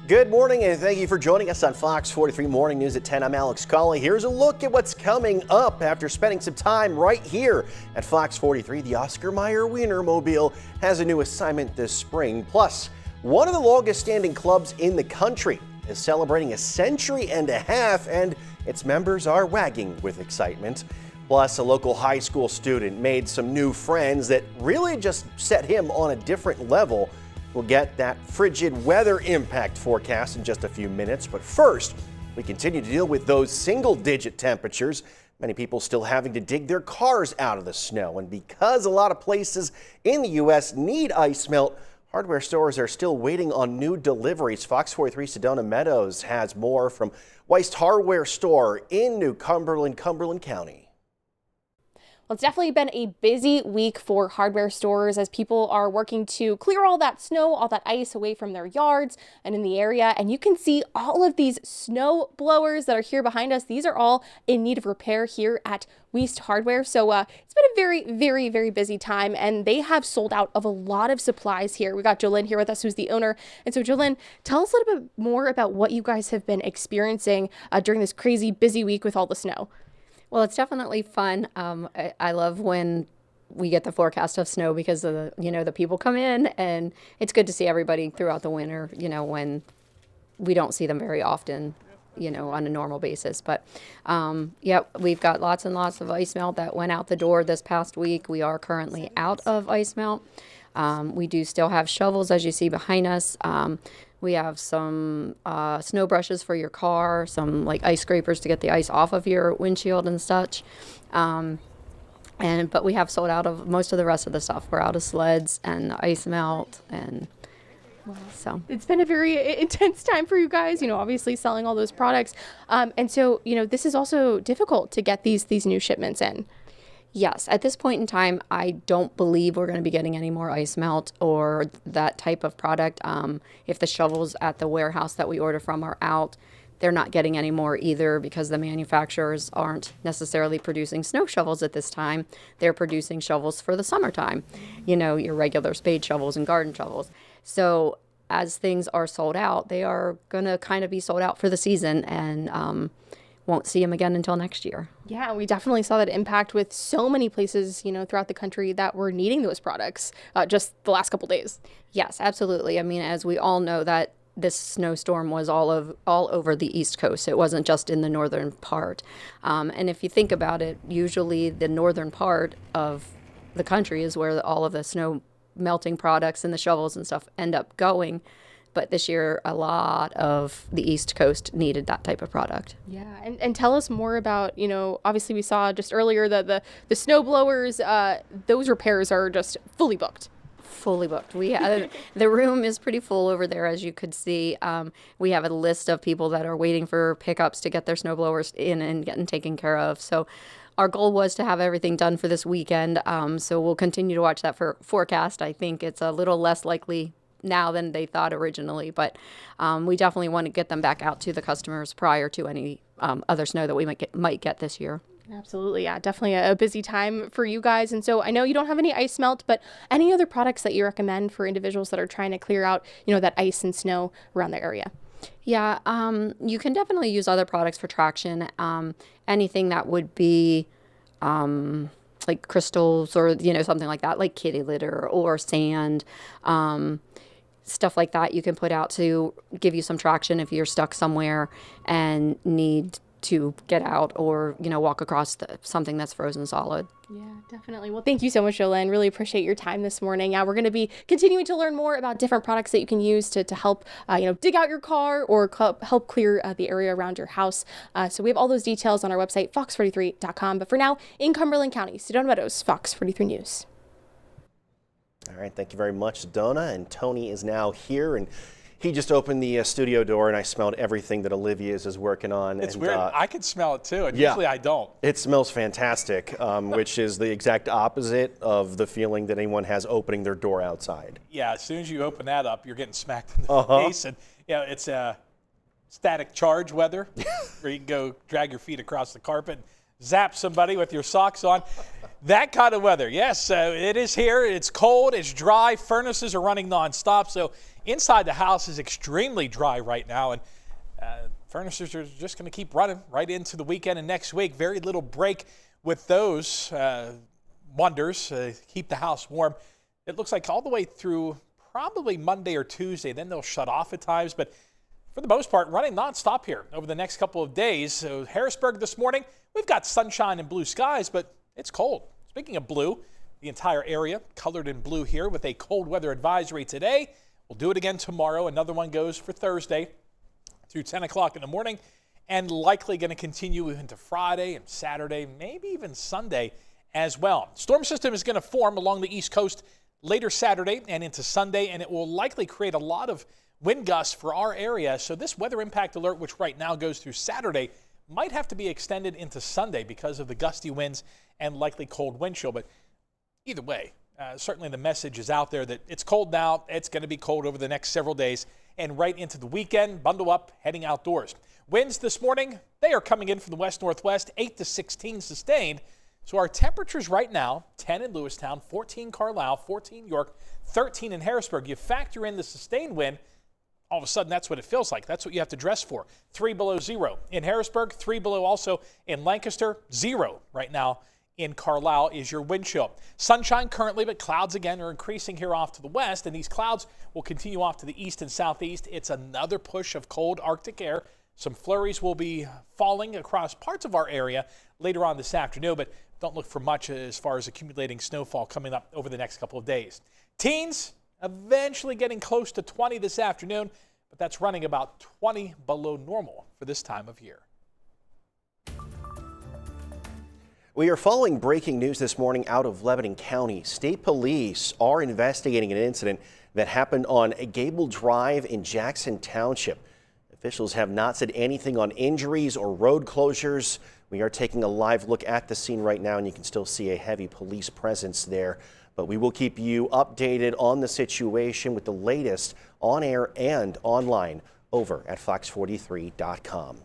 Good morning and thank you for joining us on Fox 43 Morning News at 10. I'm Alex Colley. Here's a look at what's coming up after spending some time right here at Fox 43. The Oscar Mayer Wienermobile has a new assignment this spring. Plus, one of the longest standing clubs in the country is celebrating a century and a half, and its members are wagging with excitement. Plus, a local high school student made some new friends that really just set him on a different level. We'll get that frigid weather impact forecast in just a few minutes. But first, we continue to deal with those single-digit temperatures. Many people still having to dig their cars out of the snow. And because a lot of places in the U.S. need ice melt, hardware stores are still waiting on new deliveries. Fox 43 Sedona Meadows has more from Weist Hardware Store in New Cumberland, Cumberland County. Well, it's definitely been a busy week for hardware stores as people are working to clear all that snow, all that ice away from their yards and in the area. And you can see all of these snow blowers that are here behind us. These are all in need of repair here at Weist Hardware. So it's been a very, very, very busy time, and they have sold out of a lot of supplies here. We got Jolynn here with us, who's the owner. And so Jolynn, tell us a little bit more about what you guys have been experiencing during this crazy busy week with all the snow. Well, it's definitely fun. I love when we get the forecast of snow because of the people come in, and it's good to see everybody throughout the winter, when we don't see them very often, on a normal basis. But yeah, we've got lots and lots of ice melt that went out the door this past week. We are currently out of ice melt. We do still have shovels, as you see behind us. We have some snow brushes for your car, some like ice scrapers to get the ice off of your windshield and such. But we have sold out of most of the rest of the stuff. We're out of sleds and ice melt, and so it's been a very intense time for you guys, obviously selling all those products. And so, this is also difficult to get these new shipments in. Yes, at this point in time, I don't believe we're going to be getting any more ice melt or that type of product. If the shovels at the warehouse that we order from are out, they're not getting any more either because the manufacturers aren't necessarily producing snow shovels at this time. They're producing shovels for the summertime, your regular spade shovels and garden shovels. So as things are sold out, they are going to kind of be sold out for the season, and won't see them again until next year. Yeah, we definitely saw that impact with so many places, throughout the country that were needing those products just the last couple days. Yes, absolutely. I mean, as we all know, that this snowstorm was all over the East Coast. It wasn't just in the northern part. And if you think about it, usually the northern part of the country is where all of the snow melting products and the shovels and stuff end up going. But this year, a lot of the East Coast needed that type of product. Yeah, and tell us more about, obviously we saw just earlier that the snow blowers, those repairs are just fully booked. Fully booked. The room is pretty full over there, as you could see. We have a list of people that are waiting for pickups to get their snow blowers in and getting taken care of. So our goal was to have everything done for this weekend. So we'll continue to watch that for forecast. I think it's a little less likely now than they thought originally, but we definitely want to get them back out to the customers prior to any other snow that we might get this year. Absolutely. Yeah, definitely a busy time for you guys. And so I know you don't have any ice melt, but any other products that you recommend for individuals that are trying to clear out, that ice and snow around their area? Yeah, you can definitely use other products for traction. Anything that would be like crystals or, something like that, like kitty litter or sand. Stuff like that you can put out to give you some traction if you're stuck somewhere and need to get out or, walk across something that's frozen solid. Yeah, definitely. Well, thank you so much, Jolynn. Really appreciate your time this morning. We're going to be continuing to learn more about different products that you can use to help, dig out your car or help clear the area around your house. So we have all those details on our website, fox43.com. But for now, in Cumberland County, Sedona Meadows, Fox 43 News. All right, thank you very much, Sedona. And Tony is now here, and he just opened the studio door, and I smelled everything that Olivia's is working on. It's weird. I can smell it too, and yeah, usually I don't. It smells fantastic, which is the exact opposite of the feeling that anyone has opening their door outside. Yeah, as soon as you open that up, you're getting smacked in the face, and it's a static charge weather where you can go drag your feet across the carpet, zap somebody with your socks on. That kind of weather, yes. It is here. It's cold. It's dry. Furnaces are running nonstop. So inside the house is extremely dry right now. And furnaces are just going to keep running right into the weekend and next week. Very little break with those wonders. Keep the house warm. It looks like all the way through probably Monday or Tuesday. Then they'll shut off at times. But for the most part, running nonstop here over the next couple of days. So Harrisburg this morning, we've got sunshine and blue skies, but it's cold. Speaking of blue, the entire area colored in blue here with a cold weather advisory today. We'll do it again tomorrow. Another one goes for Thursday through 10 o'clock in the morning and likely going to continue into Friday and Saturday, maybe even Sunday as well. Storm system is going to form along the East Coast later Saturday and into Sunday, and it will likely create a lot of wind gusts for our area. So this weather impact alert, which right now goes through Saturday, might have to be extended into Sunday because of the gusty winds and likely cold wind chill. But either way, certainly the message is out there that it's cold now. It's going to be cold over the next several days and right into the weekend. Bundle up, heading outdoors. Winds this morning, they are coming in from the west-northwest, 8 to 16 sustained. So our temperatures right now, 10 in Lewistown, 14 Carlisle, 14 York, 13 in Harrisburg. You factor in the sustained wind, all of a sudden that's what it feels like. That's what you have to dress for. 3 below 0 in Harrisburg, 3 below also in Lancaster, 0 right now in Carlisle is your wind chill. Sunshine currently, but clouds again are increasing here off to the west, and these clouds will continue off to the east and southeast. It's another push of cold Arctic air. Some flurries will be falling across parts of our area later on this afternoon, but don't look for much as far as accumulating snowfall coming up over the next couple of days. Teens eventually getting close to 20 this afternoon, but that's running about 20 below normal for this time of year. We are following breaking news this morning out of Lebanon County. State police are investigating an incident that happened on Gable Drive in Jackson Township. Officials have not said anything on injuries or road closures. We are taking a live look at the scene right now, and you can still see a heavy police presence there. But we will keep you updated on the situation with the latest on air and online over at FOX43.com.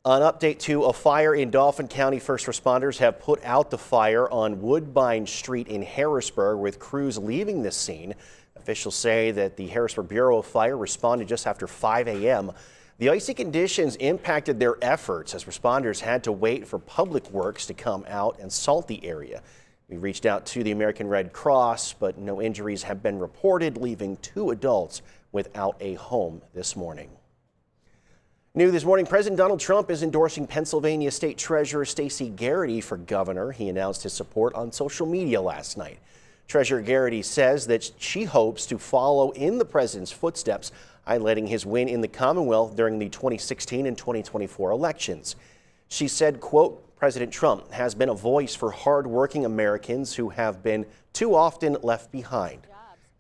An update to a fire in Dauphin County. First responders have put out the fire on Woodbine Street in Harrisburg, with crews leaving the scene. Officials say that the Harrisburg Bureau of Fire responded just after 5 a.m. The icy conditions impacted their efforts as responders had to wait for Public Works to come out and salt the area. We reached out to the American Red Cross, but no injuries have been reported, leaving 2 adults without a home this morning. New this morning, President Donald Trump is endorsing Pennsylvania State Treasurer Stacey Garrity for governor. He announced his support on social media last night. Treasurer Garrity says that she hopes to follow in the president's footsteps, highlighting his win in the Commonwealth during the 2016 and 2024 elections. She said, quote, President Trump has been a voice for hardworking Americans who have been too often left behind.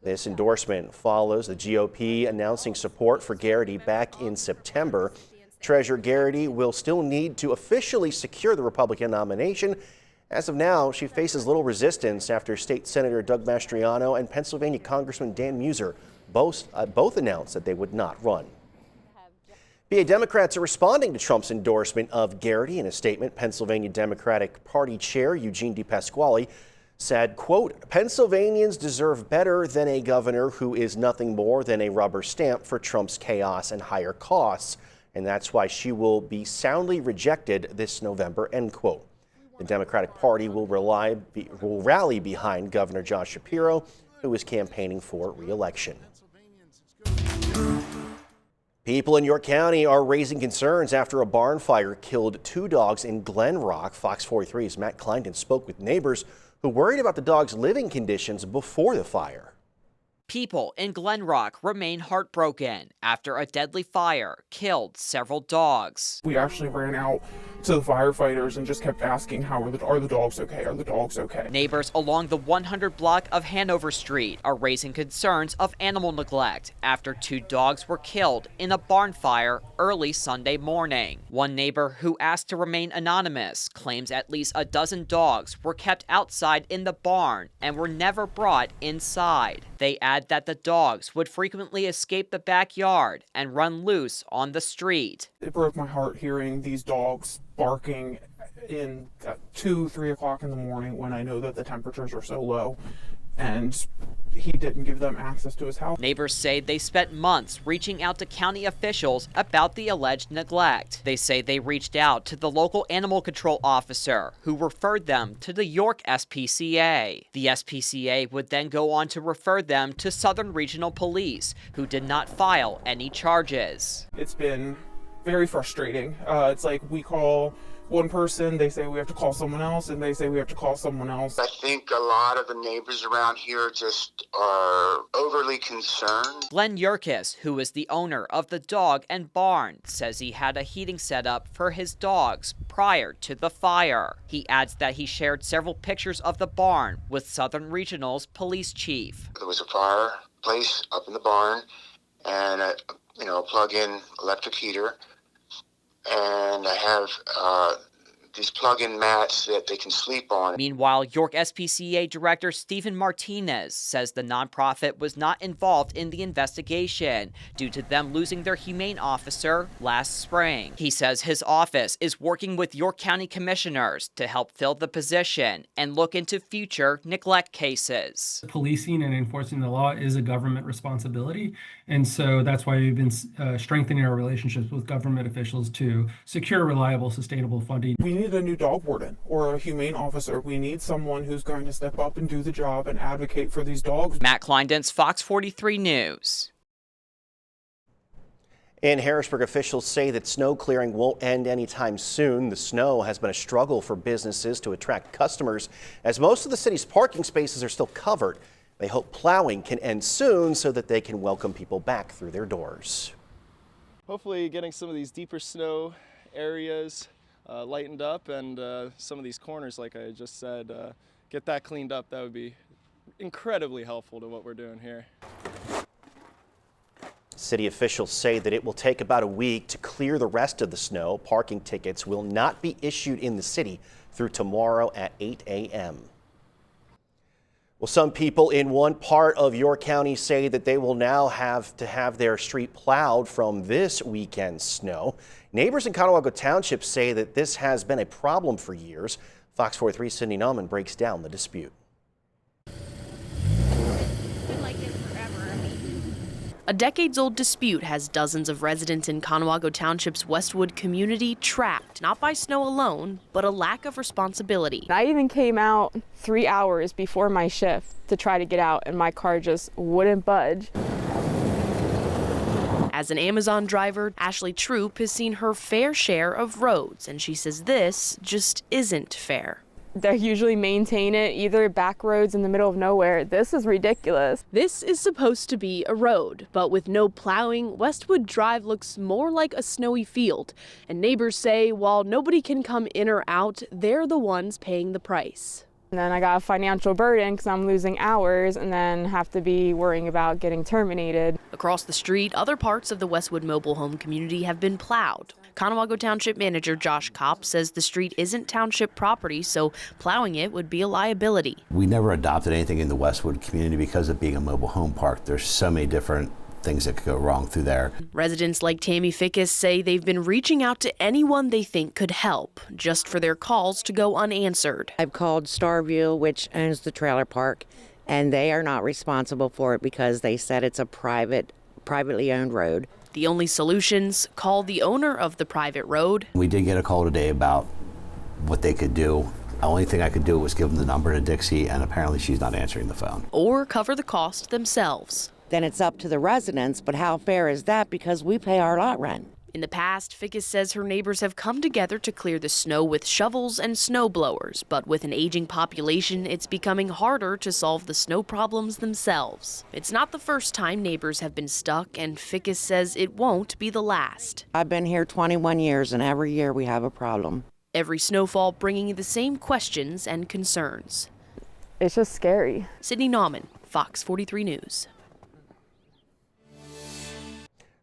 This endorsement follows the GOP announcing support for Garrity back in September. Treasurer Garrity will still need to officially secure the Republican nomination. As of now, she faces little resistance after State Senator Doug Mastriano and Pennsylvania Congressman Dan Muser both announced that they would not run. PA Democrats are responding to Trump's endorsement of Garrity. In a statement, Pennsylvania Democratic Party Chair Eugene DePasquale said, quote, Pennsylvanians deserve better than a governor who is nothing more than a rubber stamp for Trump's chaos and higher costs, and that's why she will be soundly rejected this November, end quote. The Democratic Party will rally behind Governor Josh Shapiro, who is campaigning for re-election. People in York County are raising concerns after a barn fire killed 2 dogs in Glen Rock. Fox 43's Matt Kleinton spoke with neighbors who worried about the dogs' living conditions before the fire. People in Glen Rock remain heartbroken after a deadly fire killed several dogs. We actually ran out to the firefighters and just kept asking, are the dogs okay? Are the dogs okay? Neighbors along the 100 block of Hanover Street are raising concerns of animal neglect after 2 dogs were killed in a barn fire early Sunday morning. One neighbor who asked to remain anonymous claims at least a dozen dogs were kept outside in the barn and were never brought inside. They add that the dogs would frequently escape the backyard and run loose on the street. It broke my heart hearing these dogs barking in 2, 3 o'clock in the morning when I know that the temperatures are so low, and he didn't give them access to his house. Neighbors say they spent months reaching out to county officials about the alleged neglect. They say they reached out to the local animal control officer, who referred them to the York SPCA. The SPCA would then go on to refer them to Southern Regional Police, who did not file any charges. It's been very frustrating. It's like we call one person, they say we have to call someone else, and they say we have to call someone else. I think a lot of the neighbors around here just are overly concerned. Glenn Yerkes, who is the owner of the dog and barn, says he had a heating set up for his dogs prior to the fire. He adds that he shared several pictures of the barn with Southern Regional's police chief. There was a fireplace up in the barn and a plug-in electric heater. And I have these plug-in mats that they can sleep on. Meanwhile, York SPCA Director Stephen Martinez says the nonprofit was not involved in the investigation due to them losing their humane officer last spring. He says his office is working with York County commissioners to help fill the position and look into future neglect cases. Policing and enforcing the law is a government responsibility, and so that's why we've been strengthening our relationships with government officials to secure reliable, sustainable funding. We need a new dog warden or a humane officer. We need someone who's going to step up and do the job and advocate for these dogs. Matt Kleindens, Fox 43 News. In Harrisburg, officials say that snow clearing won't end anytime soon. The snow has been a struggle for businesses to attract customers, as most of the city's parking spaces are still covered. They hope plowing can end soon so that they can welcome people back through their doors. Hopefully getting some of these deeper snow areas lightened up, and some of these corners, like I just said, get that cleaned up. That would be incredibly helpful to what we're doing here. City officials say that it will take about a week to clear the rest of the snow. Parking tickets will not be issued in the city through tomorrow at 8 a.m. Well, some people in one part of York County say that they will now have to have their street plowed from this weekend's snow. Neighbors in Conewago Township say that this has been a problem for years. Fox 43's Cindy Nauman breaks down the dispute. A decades-old dispute has dozens of residents in Conewago Township's Westwood community trapped, not by snow alone, but a lack of responsibility. I even came out 3 hours before my shift to try to get out, and my car just wouldn't budge. As an Amazon driver, Ashley Troop has seen her fair share of roads, and she says this just isn't fair. They usually maintain it, either back roads in the middle of nowhere. This is ridiculous. This is supposed to be a road, but with no plowing, Westwood Drive looks more like a snowy field. And neighbors say while nobody can come in or out, they're the ones paying the price. And then I got a financial burden because I'm losing hours and then have to be worrying about getting terminated. Across the street, other parts of the Westwood mobile home community have been plowed. Conewago Township Manager Josh Kopp says the street isn't township property, so plowing it would be a liability. We never adopted anything in the Westwood community because of being a mobile home park. There's so many different things that could go wrong through there. Residents like Tammy Fickus say they've been reaching out to anyone they think could help, just for their calls to go unanswered. I've called Starview, which owns the trailer park, and they are not responsible for it because they said it's a privately owned road. The only solutions, call the owner of the private road. We did get a call today about what they could do. The only thing I could do was give them the number to Dixie, and apparently she's not answering the phone. Or cover the cost themselves. Then it's up to the residents, but how fair is that because we pay our lot rent? In the past, Fickus says her neighbors have come together to clear the snow with shovels and snow blowers, but with an aging population, it's becoming harder to solve the snow problems themselves. It's not the first time neighbors have been stuck, and Fickus says it won't be the last. I've been here 21 years, and every year we have a problem. Every snowfall bringing the same questions and concerns. It's just scary. Cindy Nauman, Fox 43 News.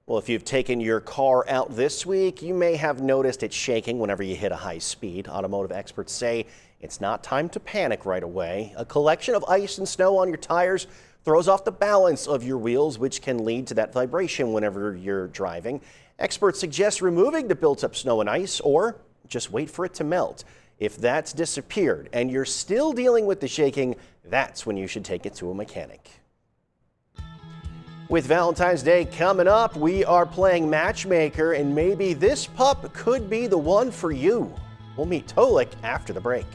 Well, if you've taken your car out this week, you may have noticed it shaking whenever you hit a high speed. Automotive experts say it's not time to panic right away. A collection of ice and snow on your tires throws off the balance of your wheels, which can lead to that vibration whenever you're driving. Experts suggest removing the built-up snow and ice or just wait for it to melt. If that's disappeared and you're still dealing with the shaking, that's when you should take it to a mechanic. With Valentine's Day coming up, we are playing Matchmaker, and maybe this pup could be the one for you. We'll meet Tolik after the break.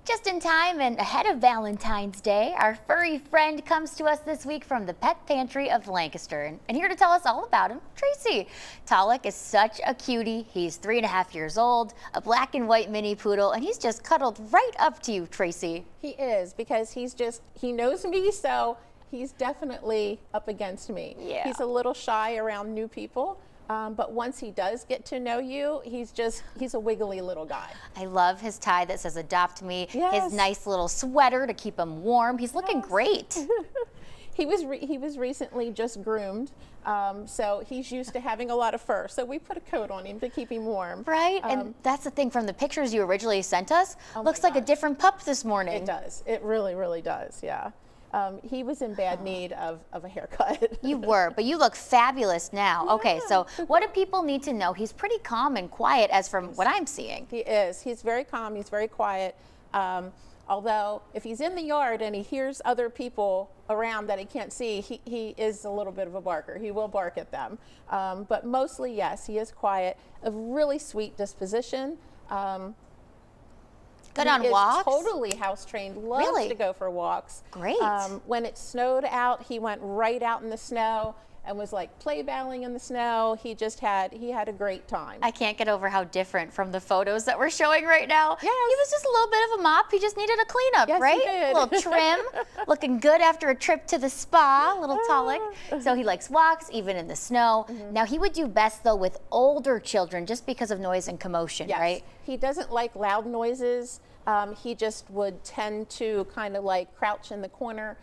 Just in time and ahead of Valentine's Day, our furry friend comes to us this week from the Pet Pantry of Lancaster. And here to tell us all about him, Tracy. Tolik is such a cutie. He's 3.5 years old, a black and white mini poodle, and he's just cuddled right up to you, Tracy. He is, because he knows me, so he's definitely up against me. Yeah. He's a little shy around new people. But once he does get to know you, he's a wiggly little guy. I love his tie that says adopt me, Yes. his nice little sweater to keep him warm. He's looking great. He was recently just groomed, so he's used to having a lot of fur. So we put a coat on him to keep him warm. Right, and that's the thing from the pictures you originally sent us. Looks like a different pup this morning. It does. It really, really does, yeah. He was in bad need of a haircut. You were, but you look fabulous now. Yeah. Okay, so what do people need to know? He's pretty calm and quiet as from what I'm seeing. He is. He's very calm. He's very quiet. Although if he's in the yard and he hears other people around that he can't see, he is a little bit of a barker. He will bark at them. But mostly, yes, he is quiet, a really sweet disposition. Good on walks? Totally house trained, loves to go for walks. Great. When it snowed out, he went right out in the snow and was like play battling in the snow. He had a great time. I can't get over how different from the photos that we're showing right now. Yes. He was just a little bit of a mop. He just needed a cleanup, Yes, right? he did. A little trim, looking good after a trip to the spa, little Tolik. So he likes walks, even in the snow. Now he would do best though with older children just because of noise and commotion, right? He doesn't like loud noises. He just would tend to kind of like crouch in the corner.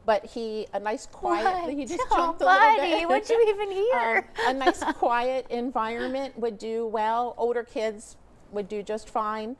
But a nice quiet, he just jumped a little bit. What'd you even hear? A nice quiet environment would do well. Older kids would do just fine.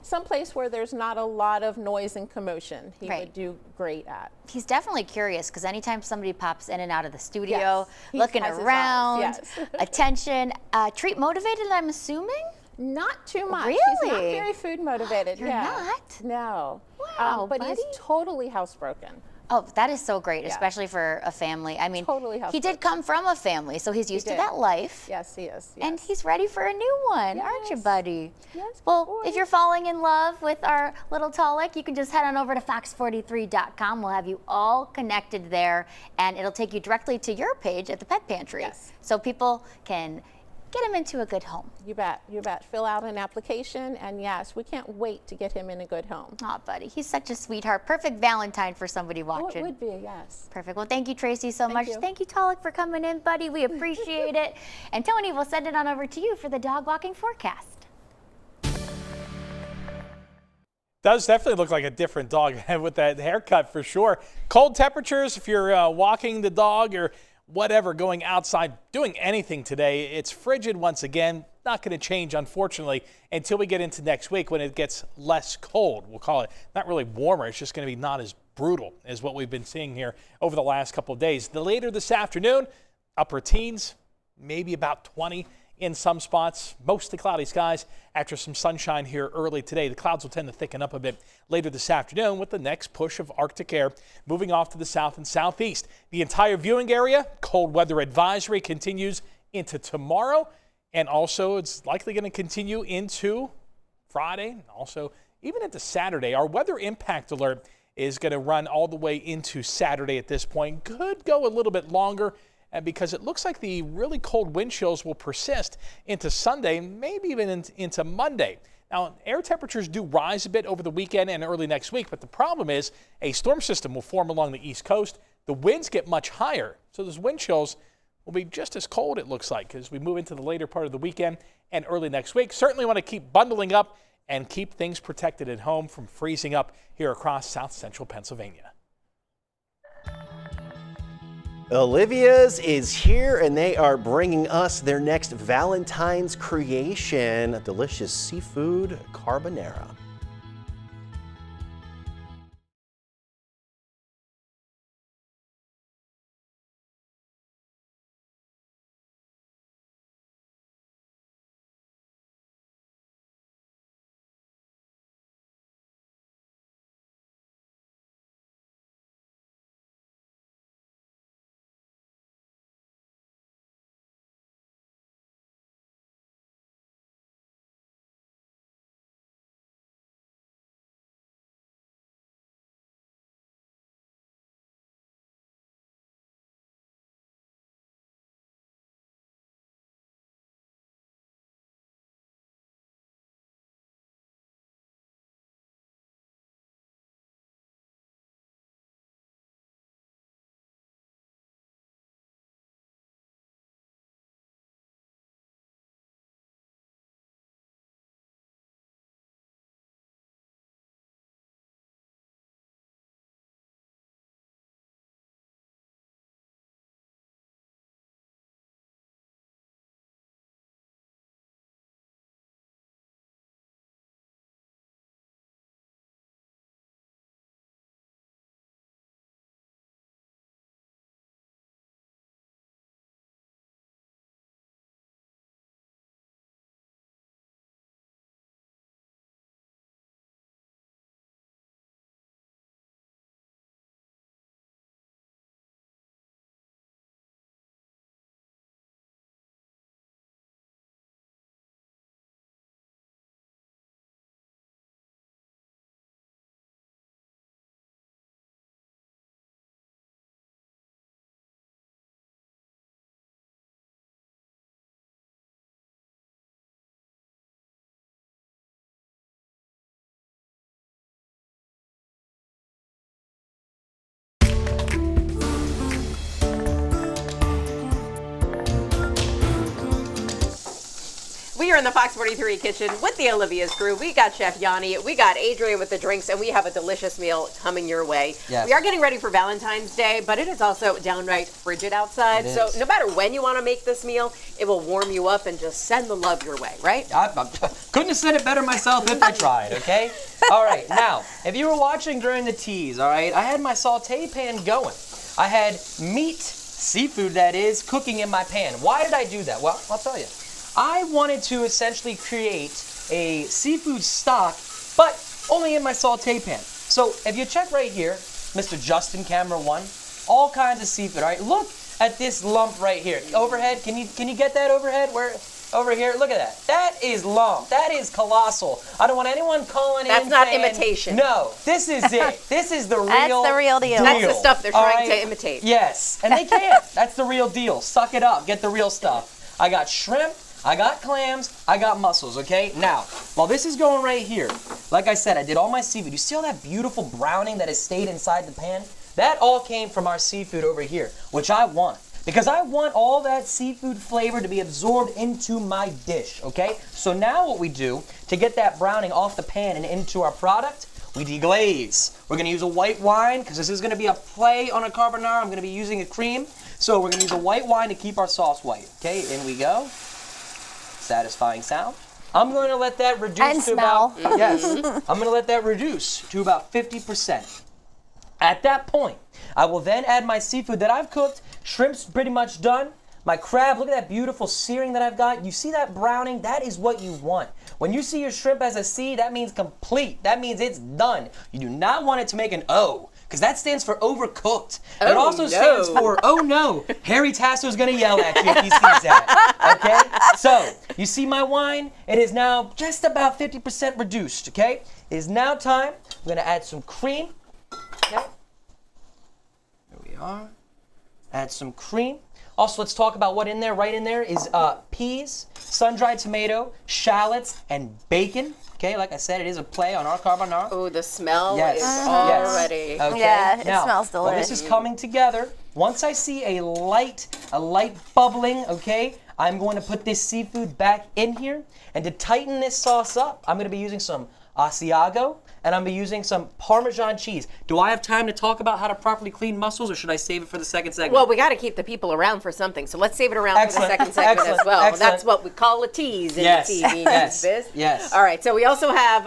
Someplace where there's not a lot of noise and commotion, he would do great at. He's definitely curious because anytime somebody pops in and out of the studio, he looking has his around, eyes, yes. attention, treat motivated, I'm assuming? Not too much. Really? He's not very food motivated. You're not? No. Wow, but buddy. he's totally housebroken. Oh, that is so great, especially for a family. I mean, Totally he did come from a family, so he's used to that life. Yes, he is. And he's ready for a new one, aren't you, buddy? Yes. Well, if you're falling in love with our little Talik, you can just head on over to fox43.com. We'll have you all connected there, and it'll take you directly to your page at the Pet Pantry. Yes. So people can get him into a good home. You bet. You bet. Fill out an application, and yes, we can't wait to get him in a good home. Aw, buddy, he's such a sweetheart. Perfect Valentine for somebody watching. Oh, it would be, yes. Perfect. Well, thank you, Tracy, so much. you. Thank you, Talik, for coming in, buddy. We appreciate it. And Tony, we'll send it on over to you for the dog walking forecast. Does definitely look like a different dog with that haircut for sure. Cold temperatures, if you're walking the dog or whatever, going outside, doing anything today, it's frigid once again. Not going to change, unfortunately, until we get into next week when it gets less cold. We'll call it not really warmer. It's just going to be not as brutal as what we've been seeing here over the last couple of days. The later this afternoon, upper teens, maybe about 20 in some spots. Mostly cloudy skies after some sunshine here early today. The clouds will tend to thicken up a bit later this afternoon with the next push of Arctic air moving off to the south and southeast. The entire viewing area, cold weather advisory continues into tomorrow, and also it's likely going to continue into Friday, and also even into Saturday. Our weather impact alert is going to run all the way into Saturday at this point. Could go a little bit longer, because it looks like the really cold wind chills will persist into Sunday, maybe even into Monday. Now, air temperatures do rise a bit over the weekend and early next week, but the problem is a storm system will form along the East Coast. The winds get much higher, so those wind chills will be just as cold, it looks like, as we move into the later part of the weekend and early next week. Certainly want to keep bundling up and keep things protected at home from freezing up here across south central Pennsylvania. Olivia's is here, and they are bringing us their next Valentine's creation, a delicious seafood carbonara. We are in the Fox 43 kitchen with the Olivia's crew. We got Chef Yanni, we got Adrian with the drinks, and we have a delicious meal coming your way. Yes. We are getting ready for Valentine's Day, but it is also downright frigid outside. So no matter when you want to make this meal, it will warm you up and just send the love your way, right? I couldn't have said it better myself if I tried, okay? All right, now, if you were watching during the tease, all right, I had my saute pan going. I had meat, seafood that is, cooking in my pan. Why did I do that? Well, I'll tell you. I wanted to essentially create a seafood stock, but only in my saute pan. So if you check right here, Mr. Justin, camera 1. All kinds of seafood, all right? Look at this lump right here. Overhead, can you get that overhead? Where? Over here, look at that. That is lump. That is colossal. I don't want anyone calling in. That's not saying, imitation. No, this is it. This is the real That's the real deal. That's the stuff they're trying all to imitate. Yes, and they can't. That's the real deal. Suck it up. Get the real stuff. I got shrimp, I got clams, I got mussels, okay? Now, while this is going right here, like I said, I did all my seafood. You see all that beautiful browning that has stayed inside the pan? That all came from our seafood over here, which I want. Because I want all that seafood flavor to be absorbed into my dish, okay? So now what we do, to get that browning off the pan and into our product, we deglaze. We're gonna use a white wine, because this is gonna be a play on a carbonara. I'm gonna be using a cream. So we're gonna use a white wine to keep our sauce white. Okay, in we go. Satisfying sound. I'm gonna let that reduce and to smell. about, yes, I'm gonna let that reduce to about 50%. At that point, I will then add my seafood that I've cooked. Shrimp's pretty much done. My crab, look at that beautiful searing that I've got. You see that browning? That is what you want. When you see your shrimp as a C, that means complete. That means it's done. You do not want it to make an O, because that stands for overcooked. It also stands for, oh no, Harry Tasso's gonna yell at you if he sees that, okay? So, you see my wine? It is now just about 50% reduced, okay? It is now time. I'm gonna add some cream, okay? There we are. Add some cream. Also, let's talk about what in there. Right in there is peas, sun-dried tomato, shallots, and bacon. Okay, like I said, it is a play on our carbonara. Oh, the smell yes. is already. Yes. Okay. Yeah, it now, smells delicious. While this is coming together, once I see a light bubbling, okay, I'm going to put this seafood back in here. And to tighten this sauce up, I'm going to be using some Asiago, and I'm going to be using some Parmesan cheese. Do I have time to talk about how to properly clean mussels, or should I save it for the second segment? Well, we got to keep the people around for something, so let's save it around for the second segment as well. Excellent. That's what we call a tease in the TV news biz. Yes. All right, so we also have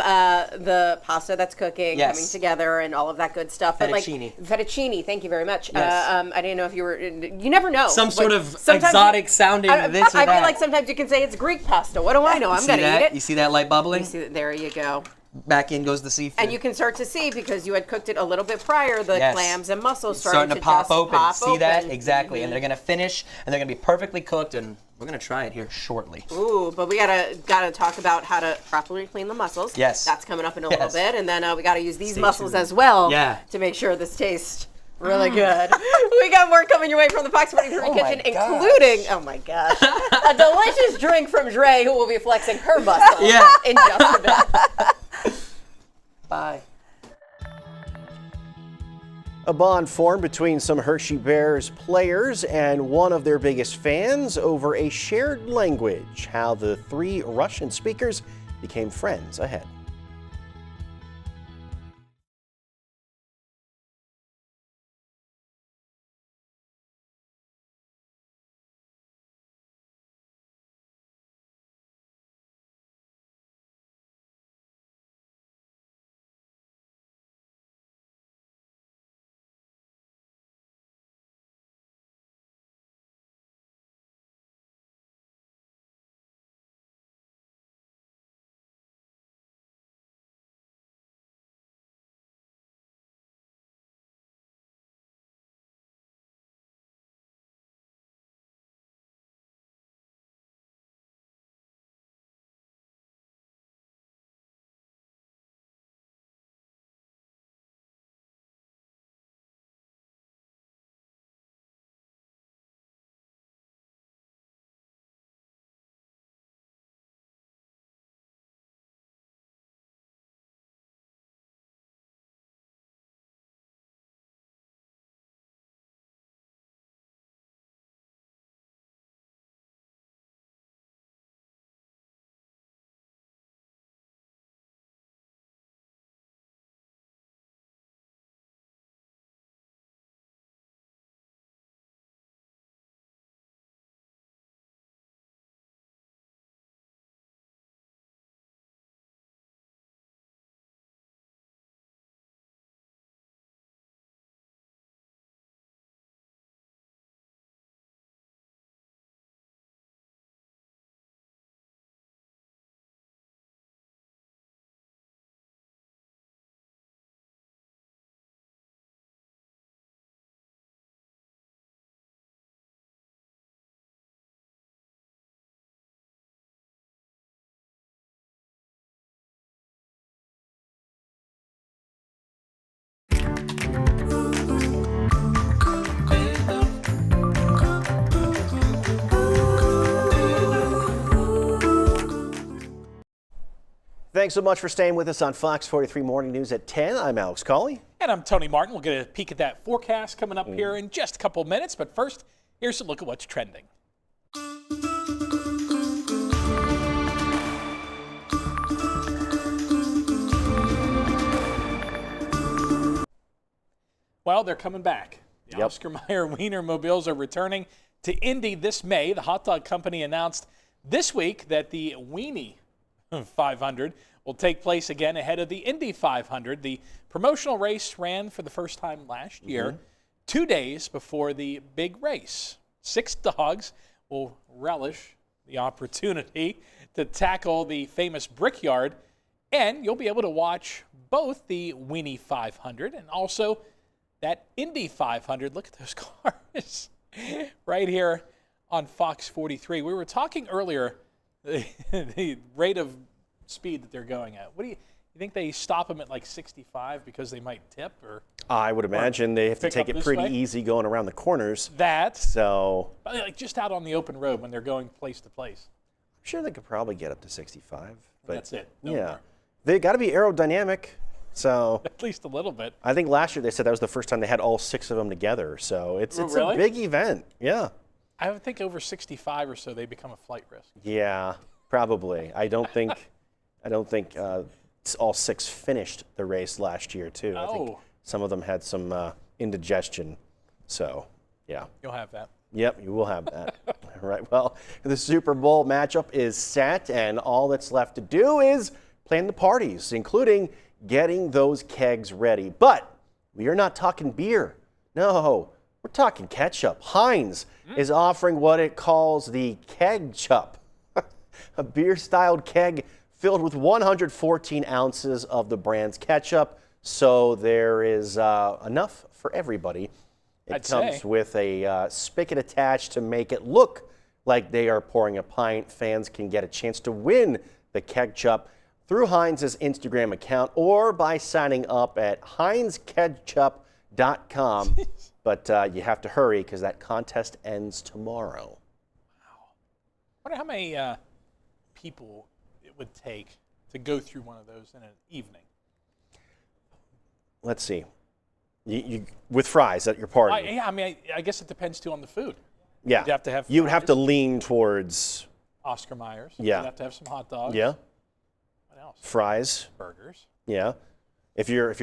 the pasta that's cooking, Yes. coming together, and all of that good stuff. Fettuccine. But fettuccine, thank you very much. Yes. I didn't know if you were, you never know. Some sort of Sometimes exotic sounding this or I that. feel like sometimes you can say it's Greek pasta. What do I know? I'm going to eat it. You see that light bubbling? There you go. Back in goes the seafood. And you can start to see, because you had cooked it a little bit prior, the Yes. clams and mussels It's starting to pop open. See that? open. Exactly. And they're going to finish, and they're going to be perfectly cooked, and we're going to try it here shortly. Ooh, but we gotta talk about how to properly clean the mussels. Yes. That's coming up in a Yes. little bit, and then we gotta use these Stay mussels tuned. as well. Yeah. To make sure this tastes really good. We got more coming your way from the FOX43 Oh my kitchen, gosh. including, oh my gosh, a delicious drink from Dre, who will be flexing her muscle in just a bit. Bye. A bond formed between some Hershey Bears players and one of their biggest fans over a shared language. How the three Russian speakers became friends ahead. Thanks so much for staying with us on Fox 43 Morning News at 10. I'm Alex Colley. And I'm Tony Martin. We'll get a peek at that forecast coming up here in just a couple of minutes. But first, here's a look at what's trending. Well, they're coming back. The Oscar Mayer Wienermobiles are returning to Indy this May. The hot dog company announced this week that the Weenie 500 will take place again ahead of the Indy 500. The promotional race ran for the first time last year, 2 days before the big race. 6 dogs will relish the opportunity to tackle the famous Brickyard, and you'll be able to watch both the Weenie 500 and also that Indy 500. Look at those cars right here on Fox 43. We were talking earlier the rate of speed that they're going at. What do you think they stop them at like 65 because they might tip? Or I would imagine they have to take it pretty easy going around the corners. So like just out on the open road when they're going place to place. I'm sure they could probably get up to 65. But that's it. No yeah, more. They got to be aerodynamic. So at least a little bit. I think last year they said that was the first time they had all 6 of them together. So it's really? a big event. Yeah. I would think over 65 or so they become a flight risk. Yeah, probably. I don't think all 6 finished the race last year too. I think some of them had some indigestion. So yeah. You'll have that. Yep, you will have that. All right. Well, the Super Bowl matchup is set, and all that's left to do is plan the parties, including getting those kegs ready. But we are not talking beer. No, we're talking ketchup. Heinz is offering what it calls the Keg-Chup, a beer-styled keg filled with 114 ounces of the brand's ketchup. So there is enough for everybody. It comes with a spigot attached to make it look like they are pouring a pint. Fans can get a chance to win the Keg-Chup through Heinz's Instagram account or by signing up at heinzkegchup.com. But you have to hurry because that contest ends tomorrow. Wow. I wonder how many people it would take to go through one of those in an evening. Let's see. You with fries at your party. I guess it depends too on the food. Yeah. You'd have to have You'd have to lean towards Oscar Mayer's. Yeah. You'd have to have some hot dogs. Yeah. What else? Fries. Burgers. Yeah. If you're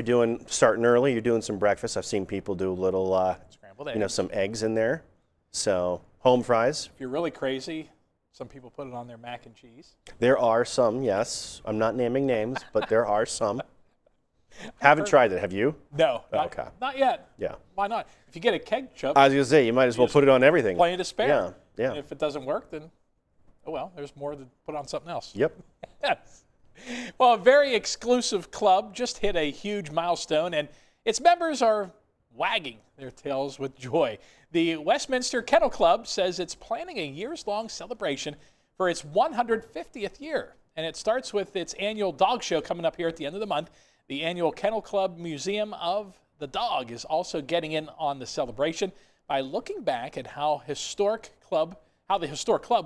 starting early, you're doing some breakfast. I've seen people do little scrambled eggs. Some eggs in there. So home fries. If you're really crazy, some people put it on their mac and cheese. There are some, yes. I'm not naming names, but there are some. Haven't tried it, have you? No. Okay. Not yet. Yeah. Why not? If you get a Keg-Chup. I was going to say, you might as well put it on everything. Plenty to spare. Yeah, yeah. And if it doesn't work, then, oh well, there's more to put on something else. Yep. Yes. Well, a very exclusive club just hit a huge milestone, and its members are wagging their tails with joy. The Westminster Kennel Club says it's planning a years-long celebration for its 150th year, and it starts with its annual dog show coming up here at the end of the month. The annual Kennel Club Museum of the Dog is also getting in on the celebration by looking back at how the historic club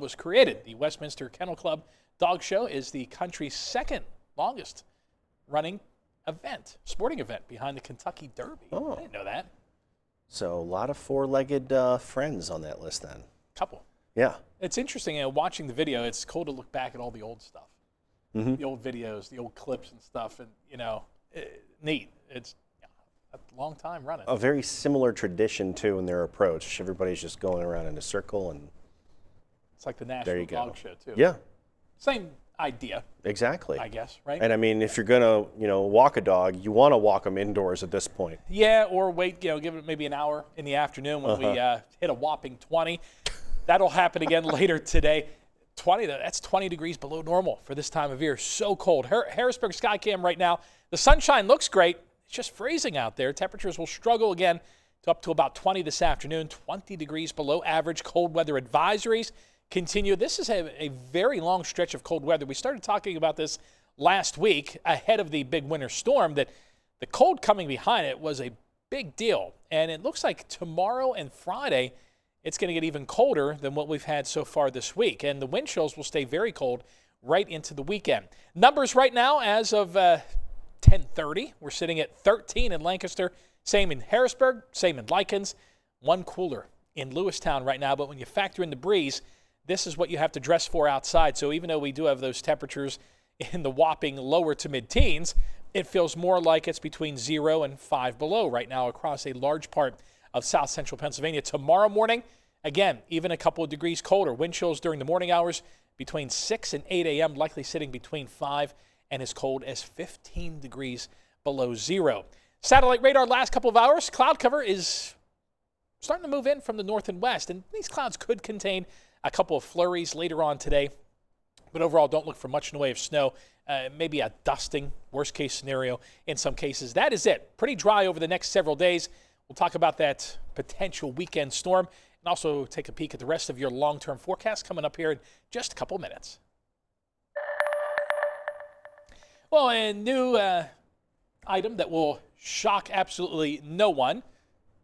was created. The Westminster Kennel Club Dog Show is the country's second longest running sporting event behind the Kentucky Derby. Oh. I didn't know that. So a lot of four-legged friends on that list then. Couple. Yeah. It's interesting, watching the video, it's cool to look back at all the old stuff. Mm-hmm. The old videos, the old clips and stuff, and, neat. It's a long time running. A very similar tradition, too, in their approach. Everybody's just going around in a circle, and it's like the National Dog Show, too. Yeah. Same idea. Exactly. I guess, right? And, I mean, if you're going to, walk a dog, you want to walk them indoors at this point. Yeah, or wait, give it maybe an hour in the afternoon when we hit a whopping 20. That'll happen again later today. 20, that's 20 degrees below normal for this time of year. So cold. Harrisburg Skycam right now. The sunshine looks great. It's just freezing out there. Temperatures will struggle again to up to about 20 this afternoon. 20 degrees below average. Cold weather advisories continue. This is a very long stretch of cold weather. We started talking about this last week ahead of the big winter storm, that the cold coming behind it was a big deal. And it looks like tomorrow and Friday, it's going to get even colder than what we've had so far this week. And the wind chills will stay very cold right into the weekend. Numbers right now as of 10:30, we're sitting at 13 in Lancaster, same in Harrisburg, same in Lykens, one cooler in Lewistown right now. But when you factor in the breeze, this is what you have to dress for outside. So even though we do have those temperatures in the whopping lower to mid-teens, it feels more like it's between 0 and 5 below right now across a large part of south central Pennsylvania. Tomorrow morning, again, even a couple of degrees colder. Wind chills during the morning hours between 6 and 8 a.m., likely sitting between 5 and as cold as 15 degrees below zero. Satellite radar last couple of hours, cloud cover is starting to move in from the north and west, and these clouds could contain a couple of flurries later on today, but overall don't look for much in the way of snow, maybe a dusting, worst case scenario in some cases. That is it. Pretty dry over the next several days. We'll talk about that potential weekend storm and also take a peek at the rest of your long-term forecast coming up here in just a couple minutes. Well, a new item that will shock absolutely no one.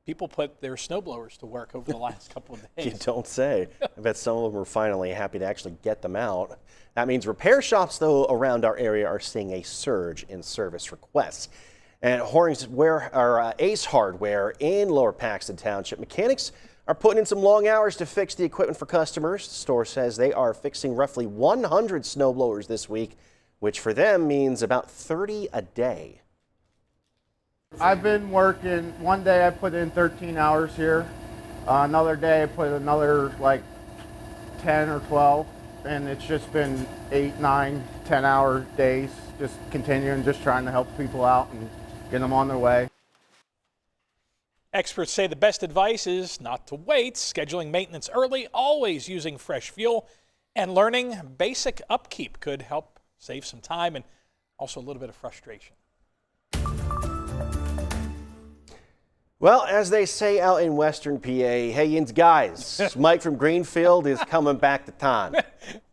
People put their snowblowers to work over the last couple of days. You don't say. I bet some of them are finally happy to actually get them out. That means repair shops, though, around our area are seeing a surge in service requests. And Ace Hardware in Lower Paxton Township, mechanics are putting in some long hours to fix the equipment for customers. The store says they are fixing roughly 100 snowblowers this week, which for them means about 30 a day. I've been working, one day I put in 13 hours here, another day I put another like 10 or 12, and it's just been 8, 9, 10 hour days, just continuing, just trying to help people out and get them on their way. Experts say the best advice is not to wait, scheduling maintenance early, always using fresh fuel, and learning basic upkeep could help save some time and also a little bit of frustration. Well, as they say out in Western PA, hey, yins guys, Mike from Greenfield is coming back to town.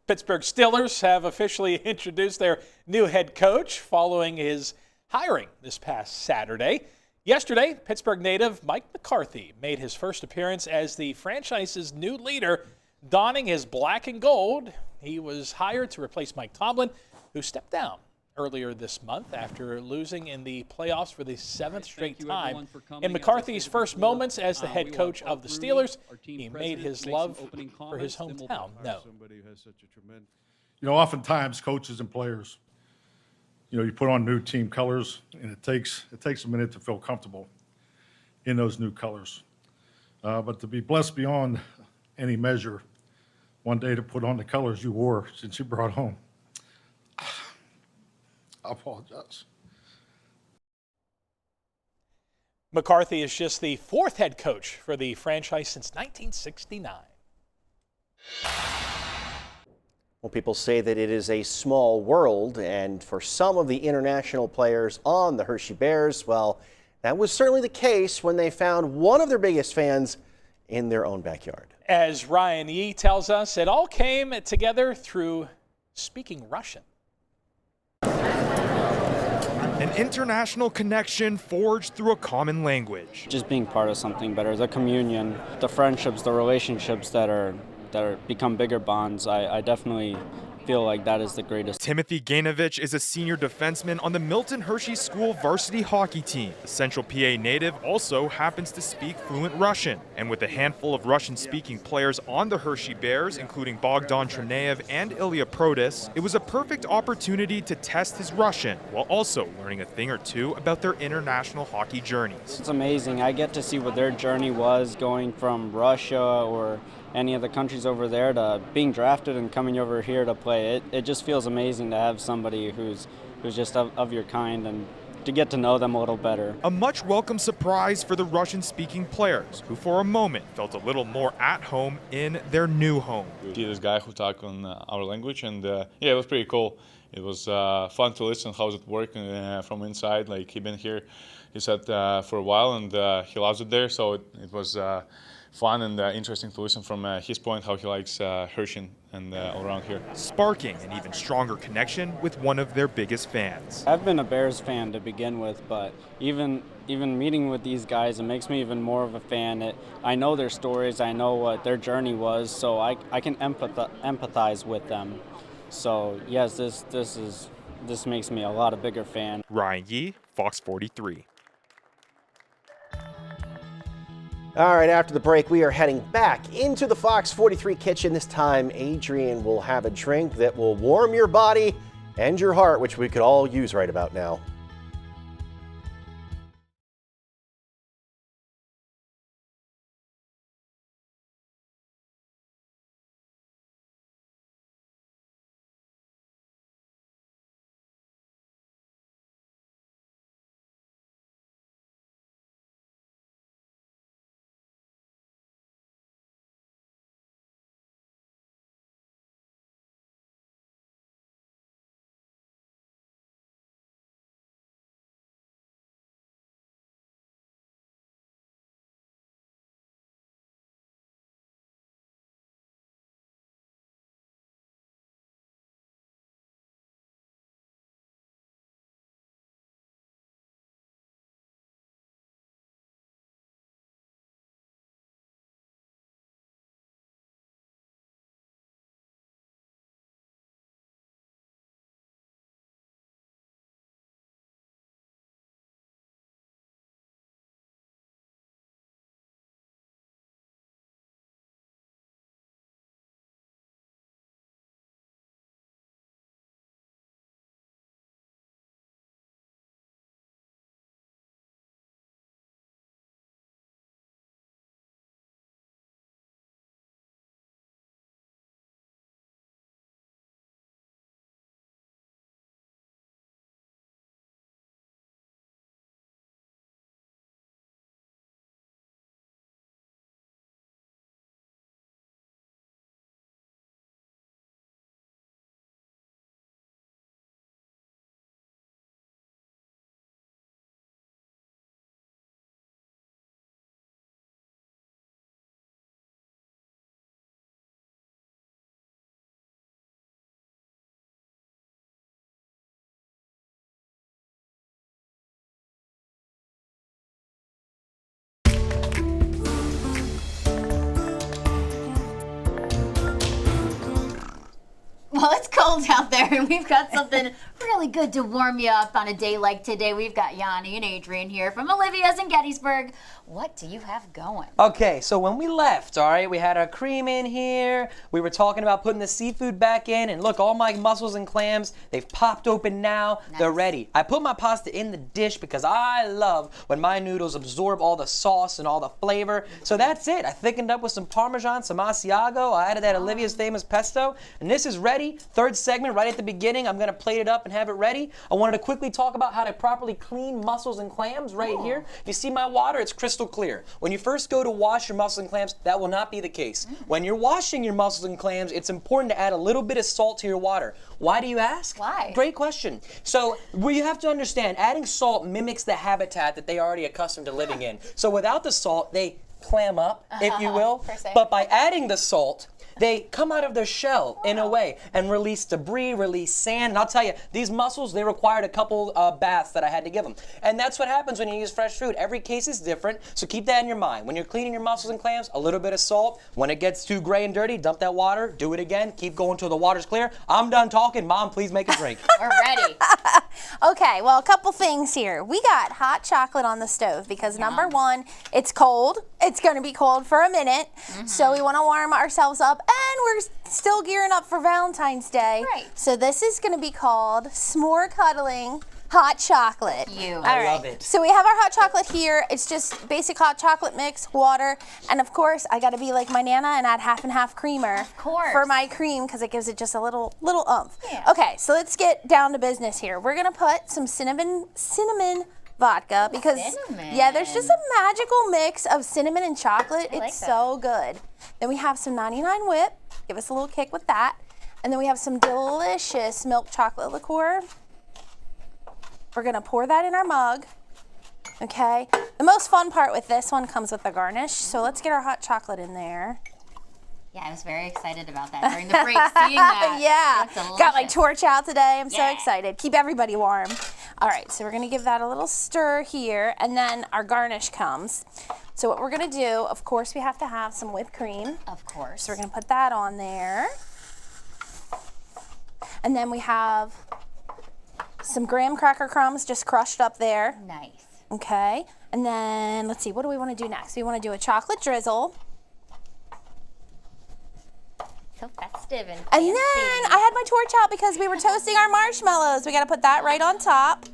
Pittsburgh Steelers have officially introduced their new head coach following his hiring this past Saturday. Yesterday, Pittsburgh native Mike McCarthy made his first appearance as the franchise's new leader, donning his black and gold. He was hired to replace Mike Tomlin, who stepped down earlier this month after losing in the playoffs for the 7th straight time. In McCarthy's first moments as the head coach of the Steelers, he made his love for his hometown known. Oftentimes coaches and players, you put on new team colors, and it takes a minute to feel comfortable in those new colors. But to be blessed beyond any measure, one day to put on the colors you wore since you brought home, I apologize. McCarthy is just the 4th head coach for the franchise since 1969. Well, people say that it is a small world, and for some of the international players on the Hershey Bears, well, that was certainly the case when they found one of their biggest fans in their own backyard. As Ryan Yee tells us, it all came together through speaking Russian. An international connection forged through a common language. Just being part of something better, the communion, the friendships, the relationships that are become bigger bonds. I definitely feel like that is the greatest. Timothy Gainovich is a senior defenseman on the Milton Hershey School varsity hockey team. The Central PA native also happens to speak fluent Russian. And with a handful of Russian-speaking players on the Hershey Bears, including Bogdan Treneyev and Ilya Protas, it was a perfect opportunity to test his Russian while also learning a thing or two about their international hockey journeys. It's amazing. I get to see what their journey was going from Russia or any of the countries over there to being drafted and coming over here to play. It just feels amazing to have somebody who's just of your kind and to get to know them a little better. A much welcome surprise for the Russian-speaking players, who for a moment felt a little more at home in their new home. See this guy who talked on our language, and yeah, it was pretty cool. It was fun to listen how's it working from inside. Like he'd been here, he said, for a while, and he loves it there. So it was fun and interesting to listen from his point how he likes Hershey and all around here. Sparking an even stronger connection with one of their biggest fans. I've been a Bears fan to begin with, but even meeting with these guys, it makes me even more of a fan. I know their stories, I know what their journey was, so I can empathize with them. So yes, this makes me a lot of bigger fan. Ryan Yee, Fox 43. All right, after the break, we are heading back into the Fox 43 kitchen. This time, Adrian will have a drink that will warm your body and your heart, which we could all use right about now. Well, it's cold out there, and we've got something really good to warm you up on a day like today. We've got Yanni and Adrian here from Olivia's in Gettysburg. What do you have going? Okay, so when we left, all right, we had our cream in here. We were talking about putting the seafood back in, and look, all my mussels and clams, they've popped open now. Nice. They're ready. I put my pasta in the dish because I love when my noodles absorb all the sauce and all the flavor. So that's it. I thickened up with some Parmesan, some Asiago. I added that Olivia's famous pesto, and this is ready. Third segment right at the beginning. I'm gonna plate it up and have it ready. I wanted to quickly talk about how to properly clean mussels and clams right here. You see my water? It's crystal clear. When you first go to wash your mussels and clams, that will not be the case. When you're washing your mussels and clams, it's important to add a little bit of salt to your water. Why do you ask? Why? Great question. So what you have to understand, adding salt mimics the habitat that they are already accustomed to living in. So without the salt, they clam up, if you will. But by adding the salt, they come out of their shell in a way and release debris, release sand. And I'll tell you, these mussels, they required a couple baths that I had to give them. And that's what happens when you use fresh food. Every case is different, so keep that in your mind. When you're cleaning your mussels and clams, a little bit of salt. When it gets too gray and dirty, dump that water, do it again, keep going till the water's clear. I'm done talking. Mom, please make a drink. We're ready. Okay, well, a couple things here. We got hot chocolate on the stove because number one, it's cold. It's going to be cold for a minute, so we want to warm ourselves up, and we're still gearing up for Valentine's Day. Right. So this is going to be called s'more cuddling hot chocolate. I love it. So we have our hot chocolate here. It's just basic hot chocolate mix, water, and of course I got to be like my Nana and add half and half creamer for my cream because it gives it just a little oomph. Yeah. Okay, so let's get down to business here. We're gonna put some cinnamon vodka because yeah, there's just a magical mix of cinnamon and chocolate. It's so good. Then we have some 99 whip. Give us a little kick with that. And then we have some delicious milk chocolate liqueur. We're gonna pour that in our mug, okay? The most fun part with this one comes with the garnish, so let's get our hot chocolate in there. Yeah, I was very excited about that during the break, seeing that. Yeah, got my torch out today. I'm so excited. Keep everybody warm. All right, so we're gonna give that a little stir here, and then our garnish comes. So what we're gonna do, of course, we have to have some whipped cream. Of course. So we're gonna put that on there. And then we have some graham cracker crumbs just crushed up there. Nice. Okay. And then let's see, what do we want to do next? We want to do a chocolate drizzle. So festive and fancy. And then I had my torch out because we were toasting our marshmallows. We got to put that right on top.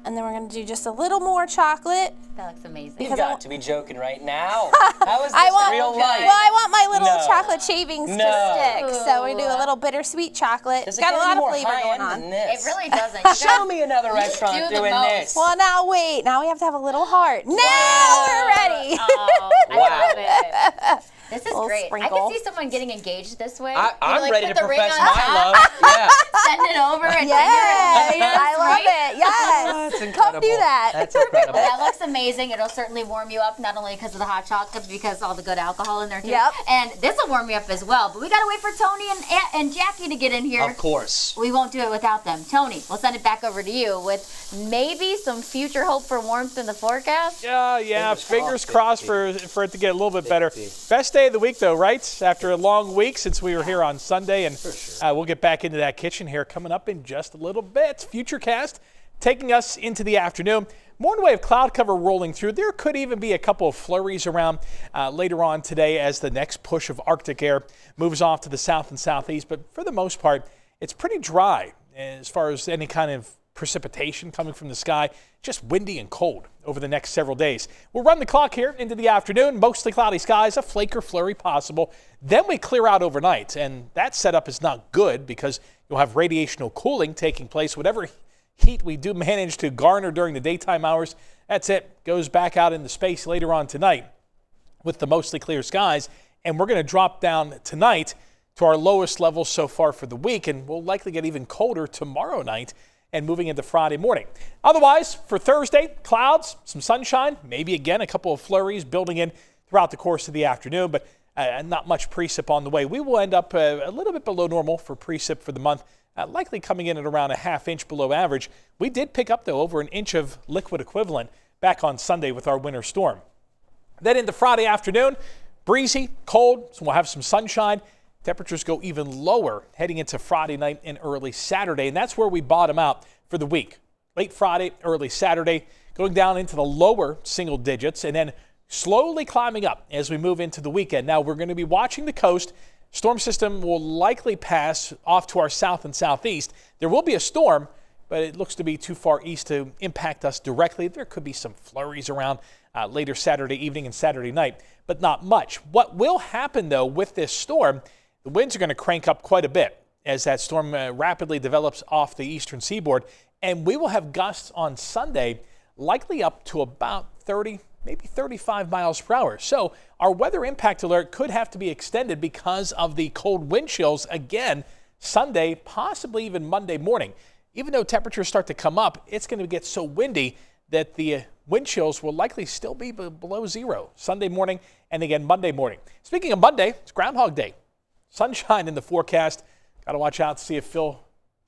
And then we're going to do just a little more chocolate. That looks amazing. You've got to be joking right now. How is this real life? Well, I want my little No. chocolate shavings to stick. So we do a little bittersweet chocolate. Does It's got a lot of flavor high-end going on. than this? It really doesn't. Show me another restaurant do the doing most. this. Well, now wait. Now we have to have a little heart. Now we're ready. Oh, I love it. This is Little great. I sprinkle. can see someone getting engaged this way. I'm like, ready put to the ring profess on my top, love. Yeah. Send it over and Yes, I love it. Yes. That's Come incredible. do that. That's incredible. That looks amazing. It'll certainly warm you up, not only because of the hot chocolate, but because all the good alcohol in there too. Yep. And this will warm you up as well. But we gotta wait for Tony and Jackie to get in here. Of course. We won't do it without them. Tony, we'll send it back over to you with maybe some future hope for warmth in the forecast. Yeah. Fingers crossed for it to get a little bit better. Best day of the week, though, right? After a long week since we were here on Sunday, and we'll get back into that kitchen here coming up in just a little bit. Futurecast taking us into the afternoon. More in the way of cloud cover rolling through. There could even be a couple of flurries around later on today as the next push of Arctic air moves off to the south and southeast. But for the most part, it's pretty dry as far as any kind of precipitation coming from the sky. Just windy and cold over the next several days. We'll run the clock here into the afternoon. Mostly cloudy skies, a flake or flurry possible. Then we clear out overnight, and that setup is not good because you'll have radiational cooling taking place. Whatever heat we do manage to garner during the daytime hours, that's it. Goes back out into space later on tonight with the mostly clear skies. And we're going to drop down tonight to our lowest levels so far for the week, and we'll likely get even colder tomorrow night and moving into Friday morning. Otherwise, for Thursday, clouds, some sunshine, maybe again a couple of flurries building in throughout the course of the afternoon, but not much precip on the way. We will end up a little bit below normal for precip for the month, likely coming in at around a ½ inch below average. We did pick up, though, over an inch of liquid equivalent back on Sunday with our winter storm. Then into Friday afternoon, breezy, cold, so we'll have some sunshine. Temperatures go even lower heading into Friday night and early Saturday, and that's where we bottom out for the week. Late Friday, early Saturday, going down into the lower single digits and then slowly climbing up as we move into the weekend. Now, we're going to be watching the coast. Storm system will likely pass off to our south and southeast. There will be a storm, but it looks to be too far east to impact us directly. There could be some flurries around later Saturday evening and Saturday night, but not much. What will happen, though, with this storm, the winds are going to crank up quite a bit as that storm rapidly develops off the eastern seaboard, and we will have gusts on Sunday likely up to about 30, maybe 35 miles per hour. So our weather impact alert could have to be extended because of the cold wind chills again Sunday, possibly even Monday morning. Even though temperatures start to come up, it's going to get so windy that the wind chills will likely still be below zero Sunday morning and again Monday morning. Speaking of Monday, it's Groundhog Day. Sunshine in the forecast. Got to watch out to see if Phil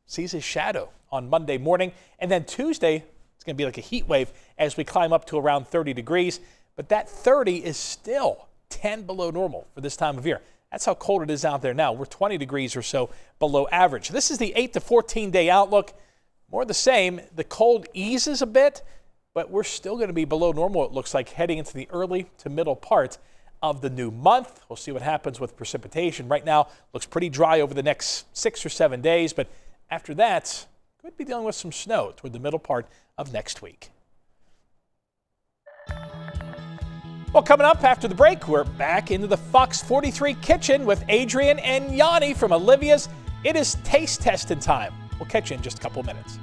sees his shadow on Monday morning. And then Tuesday, it's going to be like a heat wave as we climb up to around 30 degrees. But that 30 is still 10 below normal for this time of year. That's how cold it is out there now. We're 20 degrees or so below average. This is the 8 to 14 day outlook. More the same. The cold eases a bit, but we're still going to be below normal, it looks like, heading into the early to middle part of the new month. We'll see what happens with precipitation. Right now, looks pretty dry over the next 6 or 7 days, but after that, could be dealing with some snow toward the middle part of next week. Well, coming up after the break, we're back into the Fox 43 kitchen with Adrian and Yanni from Olivia's. It is taste testing time. We'll catch you in just a couple of minutes.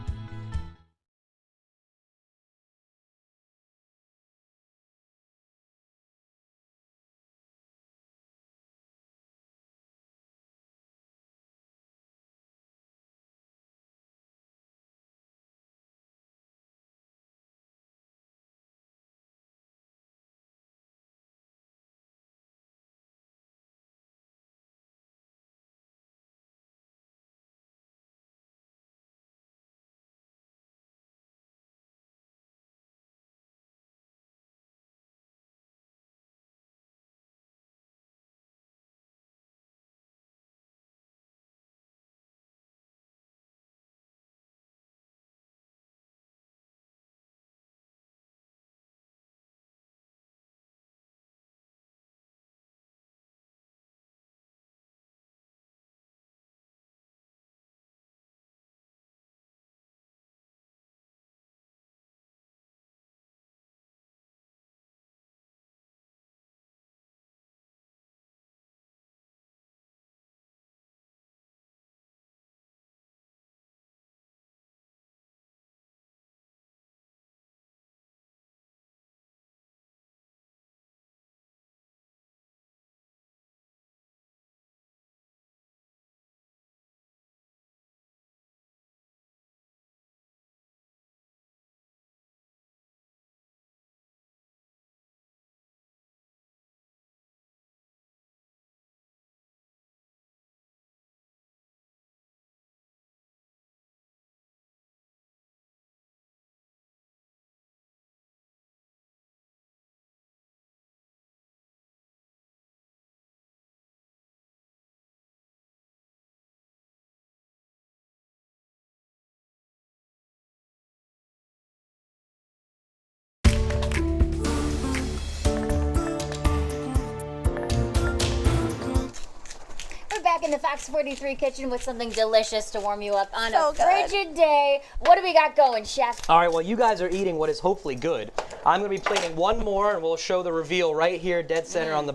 back in the Fox 43 kitchen with something delicious to warm you up on So a good. frigid day. What do we got going, Chef? All right, well, you guys are eating what is hopefully good. I'm going to be plating one more, and we'll show the reveal right here, dead center on the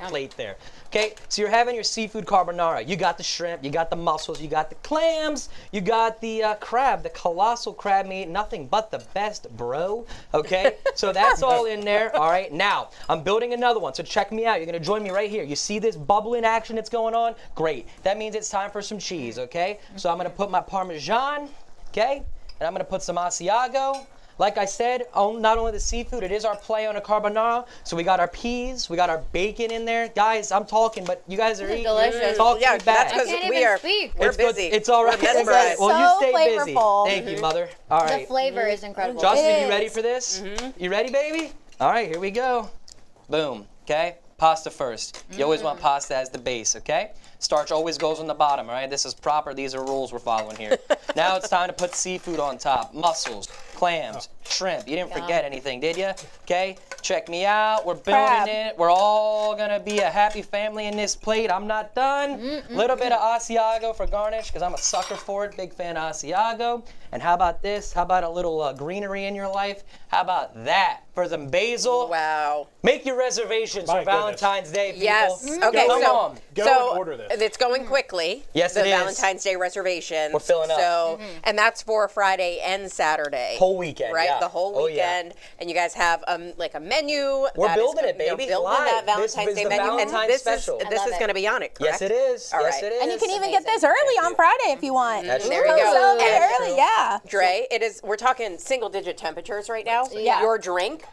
plate there. Okay, so you're having your seafood carbonara. You got the shrimp, you got the mussels, you got the clams, you got the crab, the colossal crab meat, nothing but the best, bro. Okay, so that's all in there. All right, now I'm building another one, so check me out. You're gonna join me right here. You see this bubbling action that's going on? Great. That means it's time for some cheese. Okay, so I'm gonna put my Parmesan. Okay, and I'm gonna put some Asiago. Like I said, not only the seafood, it is our play on a carbonara. So we got our peas, we got our bacon in there. Guys, I'm talking, but you guys are eating. Delicious. Talk Yeah, me back. that's because we're It's good. busy. It's all right. We're mesmerized. Well, you stay flavorful. busy. Thank you, Mother. All right. The flavor is incredible. Justin, you ready for this? You ready, baby? All right, here we go. Boom. Okay. Pasta first. You always want pasta as the base, okay? Starch always goes on the bottom, all right? This is proper. These are rules we're following here. Now it's time to put seafood on top. Mussels, clams, shrimp. You didn't forget anything, did you? Okay, check me out. We're building it. We're all gonna be a happy family in this plate. I'm not done. Little bit of Asiago for garnish, because I'm a sucker for it. Big fan of Asiago. And how about this? How about a little greenery in your life? How about that? For some basil. Wow. Make your reservations for Valentine's Day, people. Yes. Okay, Come so, on. so and order this. It's going quickly. Yes, the it is. Valentine's Day reservations. We're filling up. So, and that's for Friday and Saturday. Whole weekend, right? yeah. The whole Oh, yeah. weekend, and you guys have like a menu. We're that is building gonna- it, baby. Building Live. that This Valentine's is Day the menu, Valentine's and this special. is this is going to be on it. Correct? Yes, it is. All Yes, right. it is. And you can even get this early on Friday if you want. There Ooh, we go. So get And early, yeah. Dre, it is. We're talking single-digit temperatures right now. Yeah. Your drink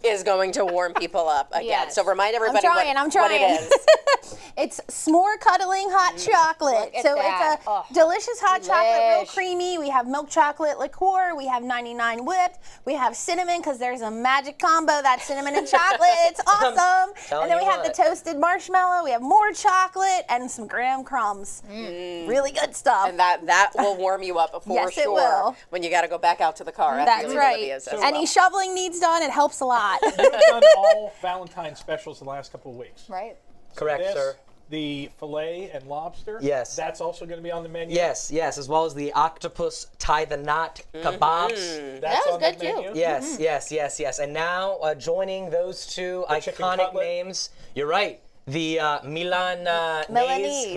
is going to warm people up again. Yes. So remind everybody I'm what it is. It's s'more cuddling hot chocolate. at So that. it's a delicious hot chocolate, real creamy. We have milk chocolate liqueur. We have 99 whipped. We have cinnamon because there's a magic combo, that cinnamon and chocolate. It's awesome. And then we have the toasted marshmallow. We have more chocolate and some graham crumbs. Really good stuff. And that will warm you up for Yes, sure it will. when you got to go back out to the car. That's right. Any shoveling needs done, it helps a lot. You've done all Valentine's specials the last couple of weeks. Right. Correct, This, sir. The filet and lobster. Yes. That's also going to be on the menu. Yes, yes, as well as the octopus tie the knot kebabs. That's was on good, the menu. too. Yes, yes, yes, yes. And now joining those two chicken iconic cutlet. names, you're right. The Milanese.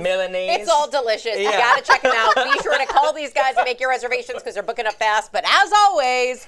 It's all delicious. You Yeah. got to check them out. Be sure to call these guys and make your reservations because they're booking up fast. But as always,